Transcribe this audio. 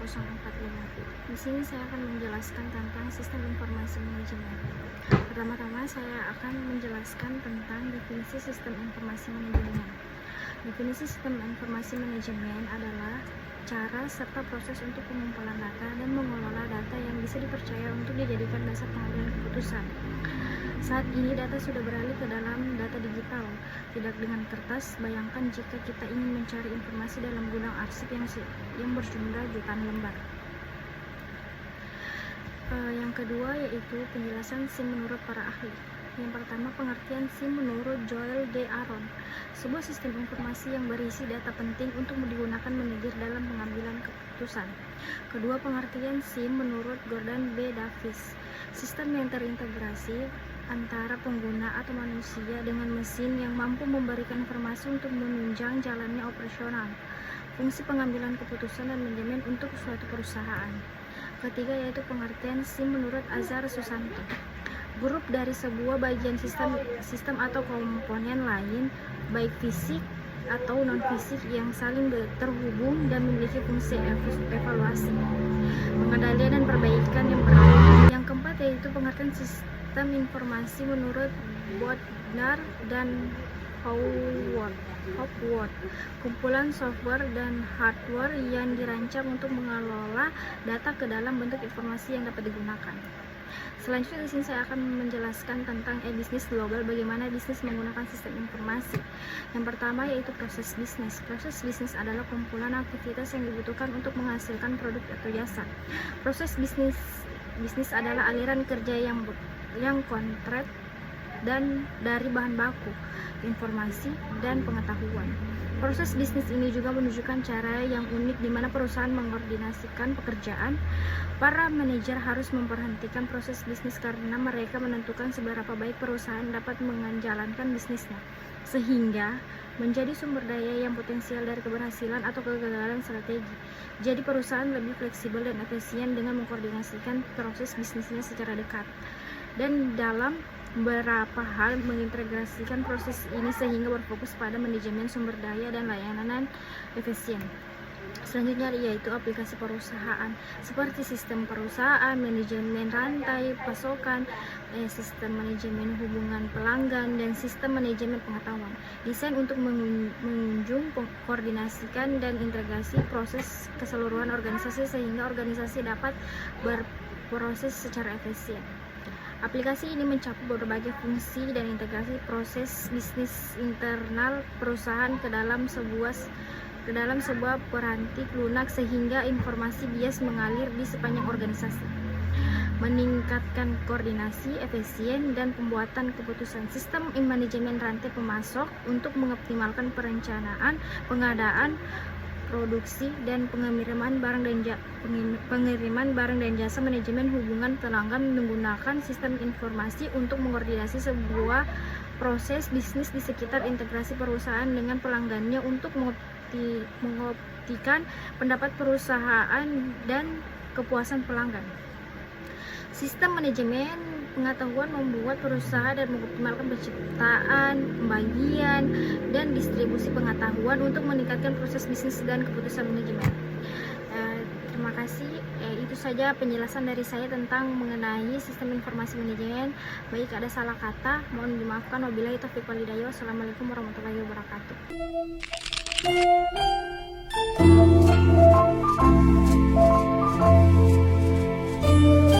6045. Di sini saya akan menjelaskan tentang sistem informasi manajemen. Pertama-tama saya akan menjelaskan tentang definisi sistem informasi manajemen. Definisi sistem informasi manajemen adalah cara serta proses untuk pengumpulan data dan mengelola data yang bisa dipercaya untuk dijadikan dasar pengambilan keputusan. Saat ini data sudah beralih ke dalam data digital, tidak dengan kertas. Bayangkan jika kita ingin mencari informasi dalam gudang arsip yang berjumlah jutaan lembar. Yang kedua yaitu penjelasan SIM menurut para ahli. Yang pertama, pengertian SIM menurut Joel D. Aron, sebuah sistem informasi yang berisi data penting untuk digunakan manajer dalam pengambilan keputusan. Kedua, pengertian SIM menurut Gordon B. Davis, sistem yang terintegrasi antara pengguna atau manusia dengan mesin yang mampu memberikan informasi untuk menunjang jalannya operasional, fungsi pengambilan keputusan dan manajemen untuk suatu perusahaan. Ketiga yaitu pengertian SIM menurut Azhar Susanto, grup dari sebuah bagian sistem atau komponen lain, baik fisik atau non-fisik, yang saling terhubung dan memiliki fungsi evaluasi, pengendalian dan perbaikan yang berbeda. Yang keempat yaitu pengertian sistem informasi menurut Bodnar dan Howard, kumpulan software dan hardware yang dirancang untuk mengelola data ke dalam bentuk informasi yang dapat digunakan. Selanjutnya di sini saya akan menjelaskan tentang bisnis global, bagaimana bisnis menggunakan sistem informasi. Yang pertama yaitu proses bisnis. Proses bisnis adalah kumpulan aktivitas yang dibutuhkan untuk menghasilkan produk atau jasa. Proses bisnis adalah aliran kerja yang konkret dan dari bahan baku, informasi, dan pengetahuan. Proses bisnis ini juga menunjukkan cara yang unik di mana perusahaan mengkoordinasikan pekerjaan. Para manajer harus memperhatikan proses bisnis karena mereka menentukan seberapa baik perusahaan dapat menjalankan bisnisnya, sehingga menjadi sumber daya yang potensial dari keberhasilan atau kegagalan strategi. Jadi perusahaan lebih fleksibel dan efisien dengan mengkoordinasikan proses bisnisnya secara dekat, dan dalam beberapa hal mengintegrasikan proses ini sehingga berfokus pada manajemen sumber daya dan layanan efisien. Selanjutnya yaitu aplikasi perusahaan, seperti sistem perusahaan, manajemen rantai pasokan, sistem manajemen hubungan pelanggan, dan sistem manajemen pengetahuan. Desain untuk mengunjung, koordinasikan, dan integrasi proses keseluruhan organisasi sehingga organisasi dapat berproses secara efisien. Aplikasi ini mencakup berbagai fungsi dan integrasi proses bisnis internal perusahaan ke dalam sebuah peranti lunak sehingga informasi bias mengalir di sepanjang organisasi, meningkatkan koordinasi, efisien, dan pembuatan keputusan. Sistem manajemen rantai pemasok untuk mengoptimalkan perencanaan, pengadaan, produksi, dan pengiriman barang dan jasa. Manajemen hubungan pelanggan menggunakan sistem informasi untuk mengkoordinasi sebuah proses bisnis di sekitar integrasi perusahaan dengan pelanggannya untuk mengoptikan pendapat perusahaan dan kepuasan pelanggan. Sistem manajemen pengetahuan membuat perusahaan dan mengoptimalkan penciptaan, pembagian, dan distribusi pengetahuan untuk meningkatkan proses bisnis dan keputusan manajemen. Terima kasih. Itu saja penjelasan dari saya tentang mengenai sistem informasi manajemen. Baik ada salah kata, mohon dimaafkan. Wabillahi taufiq wal hidayah. Wassalamualaikum warahmatullahi wabarakatuh.